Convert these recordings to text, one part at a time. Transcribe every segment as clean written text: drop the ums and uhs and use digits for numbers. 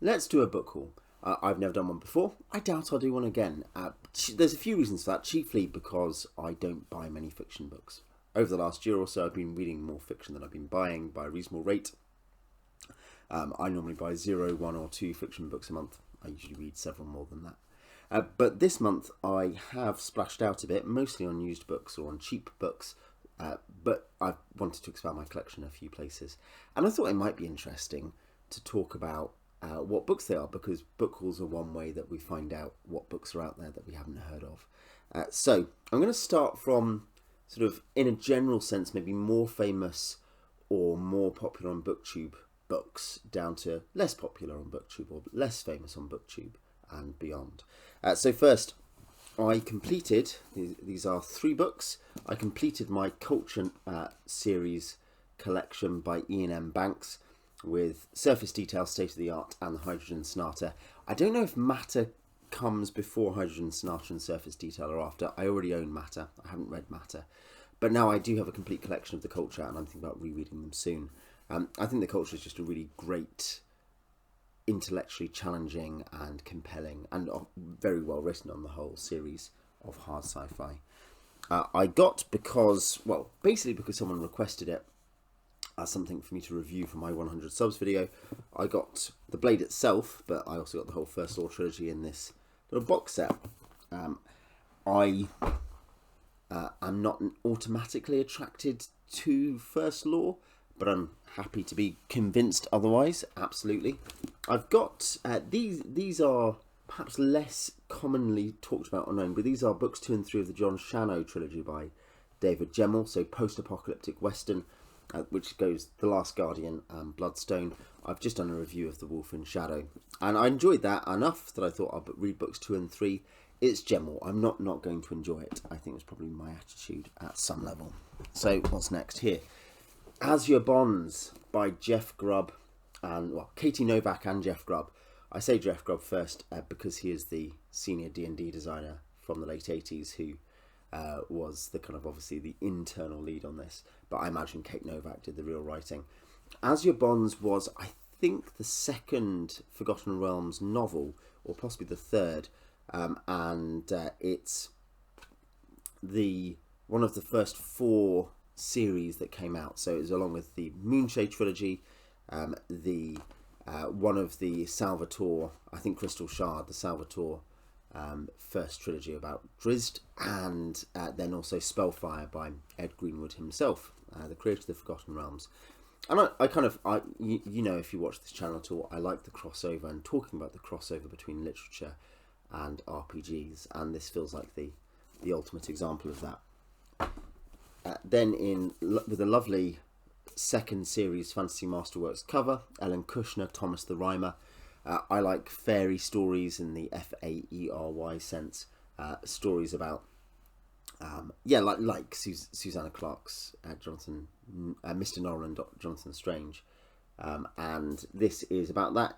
let's do a book haul. I've never done one before. I doubt I'll do one again. There's a few reasons for that, chiefly because I don't buy many fiction books. Over the last year or so, I've been reading more fiction than I've been buying by a reasonable rate. I normally buy 0, 1 or 2 fiction books a month. I usually read several more than that. But this month I have splashed out a bit, mostly on used books or on cheap books. But I wanted to expand my collection in a few places. And I thought it might be interesting to talk about what books they are, because book hauls are one way that we find out what books are out there that we haven't heard of. So I'm going to start from sort of, in a general sense, maybe more famous or more popular on BookTube books, down to less popular on BookTube or less famous on BookTube and beyond. So first, I completed, these are 3 books, I completed my Culture series collection by Ian M. Banks with Surface Detail, State of the Art and the Hydrogen Sonata. I don't know if Matter comes before Hydrogen Sonata and Surface Detail or after. I already own Matter, I haven't read Matter. But now I do have a complete collection of the Culture and I'm thinking about rereading them soon. I think the Culture is just a really great, intellectually challenging and compelling and very well written on the whole series of hard sci-fi. I got basically because someone requested it as something for me to review for my 100 subs video. I got the Blade itself, but I also got the whole First Law trilogy in this little box set. I am not automatically attracted to First Law, but I'm happy to be convinced otherwise, absolutely. I've got, these are perhaps less commonly talked about or known, but these are books 2 and 3 of the John Shanno trilogy by David Gemmell, so post-apocalyptic western, which goes The Last Guardian and Bloodstone. I've just done a review of The Wolf in Shadow, and I enjoyed that enough that I thought I'd read books 2 and 3. It's Gemmell. I'm not going to enjoy it. I think it's probably my attitude at some level. So what's next here? Azure Bonds by Jeff Grubb and Katie Novak and Jeff Grubb. I say Jeff Grubb first because he is the senior D&D designer from the late 80s who was the kind of obviously the internal lead on this, but I imagine Kate Novak did the real writing. Azure Bonds was, I think, the second Forgotten Realms novel, or possibly the third, and it's one of the first 4 series that came out. So it was along with the Moonshade trilogy, one of the Salvatore, I think Crystal Shard, the Salvatore first trilogy about Drizzt, and then also Spellfire by Ed Greenwood himself, the creator of the Forgotten Realms. And you know, if you watch this channel at all, I like the crossover and talking about the crossover between literature and RPGs, and this feels like the ultimate example of that. Then with a lovely second series Fantasy Masterworks cover, Ellen Kushner, Thomas the Rhymer. I like fairy stories in the F-A-E-R-Y sense. Stories about, like Susanna Clarke's Mr. Nolan and Jonathan Strange. And this is about that.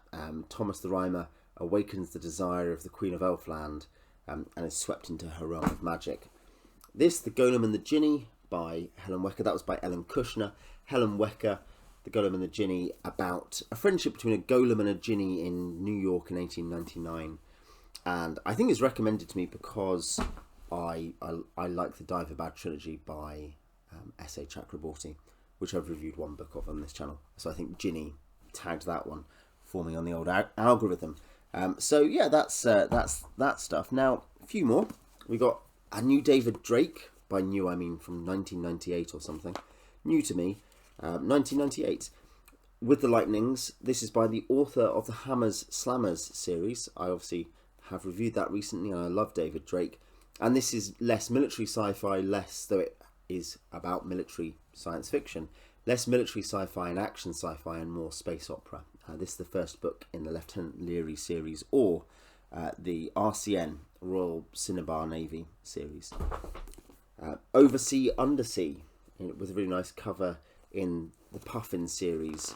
Thomas the Rhymer awakens the desire of the Queen of Elfland and is swept into her realm of magic. This, The Golem and the Jinni by Helen Wecker. That was by Ellen Kushner. Helen Wecker, The Golem and the Jinni, about a friendship between a golem and a jinni in New York in 1899. And I think it's recommended to me because I like the Diverbad trilogy by S.A. Chakraborty, which I've reviewed 1 book of on this channel. So I think Jinni tagged that one for me on the old algorithm. So yeah, that's that stuff. Now, a few more. We got a new David Drake, by new I mean from 1998 or something. New to me, 1998. With the Lightnings. This is by the author of the Hammers Slammers series. I obviously have reviewed that recently and I love David Drake. And this is less military sci-fi, though it is about military science fiction, less military sci-fi and action sci-fi and more space opera. This is the first book in the Lieutenant Leary series, or the RCN, Royal Cinnabar Navy series. Oversea Undersea, with a really nice cover in the Puffin series.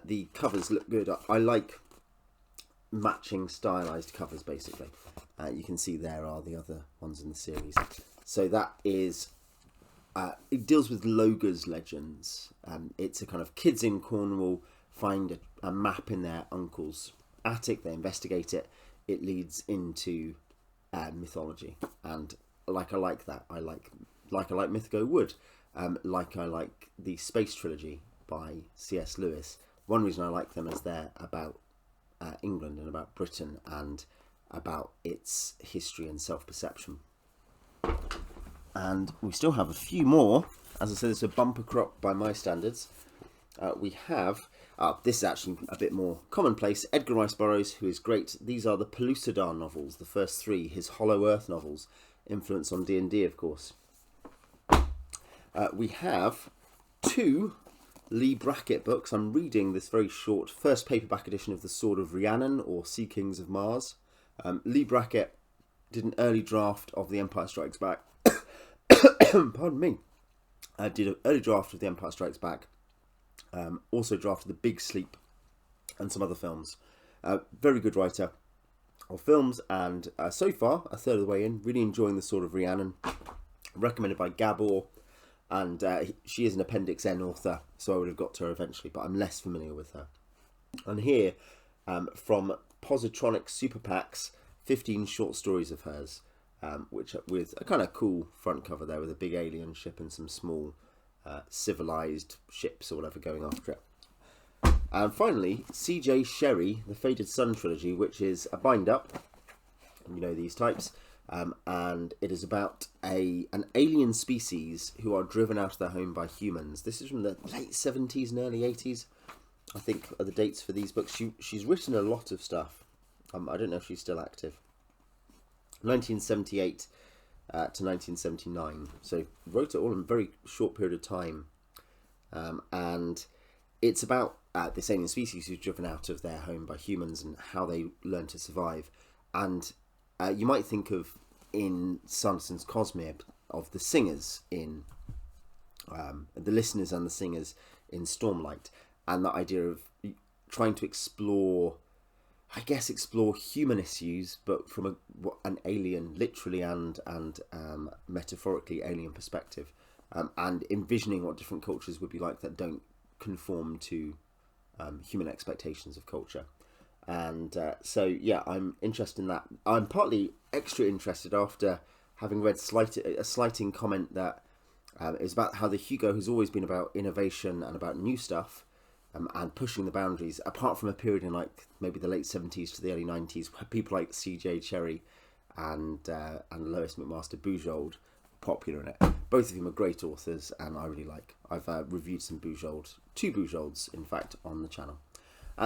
The covers look good. I like matching stylized covers, basically. You can see there are the other ones in the series. So that is, it deals with Loga's legends. It's a kind of kids in Cornwall find a map in their uncle's attic, they investigate it, it leads into mythology. And I like that. I like Mythico would. I like the Space Trilogy by C.S. Lewis. One reason I like them is they're about England and about Britain and about its history and self-perception. And we still have a few more. As I said, it's a bumper crop by my standards. We have, this is actually a bit more commonplace, Edgar Rice Burroughs, who is great. These are the Pellucidar novels, the first three, his Hollow Earth novels, influence on D&D, of course. We have 2 Lee Brackett books. I'm reading this very short first paperback edition of The Sword of Rhiannon, or Sea Kings of Mars. Lee Brackett did an early draft of The Empire Strikes Back. Pardon me. Did an early draft of The Empire Strikes Back. Also drafted The Big Sleep and some other films. Very good writer of films, and so far, a third of the way in, really enjoying The Sword of Rhiannon. Recommended by Gabor, and she is an Appendix N author, so I would have got to her eventually, but I'm less familiar with her. And here, from Positronic Super Packs, 15 short stories of hers, which with a kind of cool front cover there with a big alien ship and some small civilized ships or whatever going after it. And finally, C.J. Sherry, the Faded Sun trilogy, which is a bind-up, you know these types, and it is about an alien species who are driven out of their home by humans. This is from the late 70s and early 80s, I think, are the dates for these books. She's written a lot of stuff. I don't know if she's still active. 1978 to 1979, so wrote it all in a very short period of time, and it's about this alien species who's driven out of their home by humans and how they learn to survive. And you might think of, in Sanderson's Cosmere, of the singers in the listeners and the singers in Stormlight, and that idea of trying to explore human issues, but from an alien, literally and metaphorically alien perspective, and envisioning what different cultures would be like that don't conform to human expectations of culture. And so, yeah, I'm interested in that. I'm partly extra interested after having read a slighting comment that is about how the Hugo has always been about innovation and about new stuff, and pushing the boundaries, apart from a period in like maybe the late 70s to the early 90s where people like C.J. Cherry and Lois McMaster Bujold were popular in it. Both of them are great authors, and I really like. I've reviewed some Bujold, 2 Bujolds in fact, on the channel.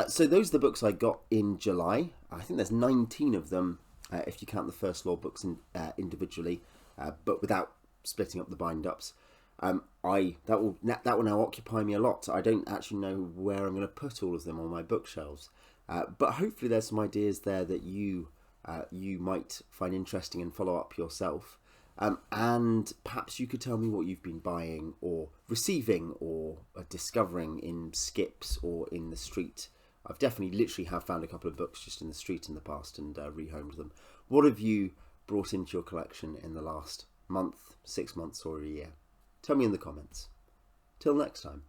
So those are the books I got in July. I think there's 19 of them if you count the First Law books individually, but without splitting up the bind-ups. That will now occupy me a lot. I don't actually know where I'm going to put all of them on my bookshelves, but hopefully there's some ideas there that you might find interesting and follow up yourself. And perhaps you could tell me what you've been buying or receiving or discovering in skips or in the street. I've definitely literally have found a couple of books just in the street in the past and rehomed them. What have you brought into your collection in the last month, 6 months, or a year? Tell me in the comments. Till next time.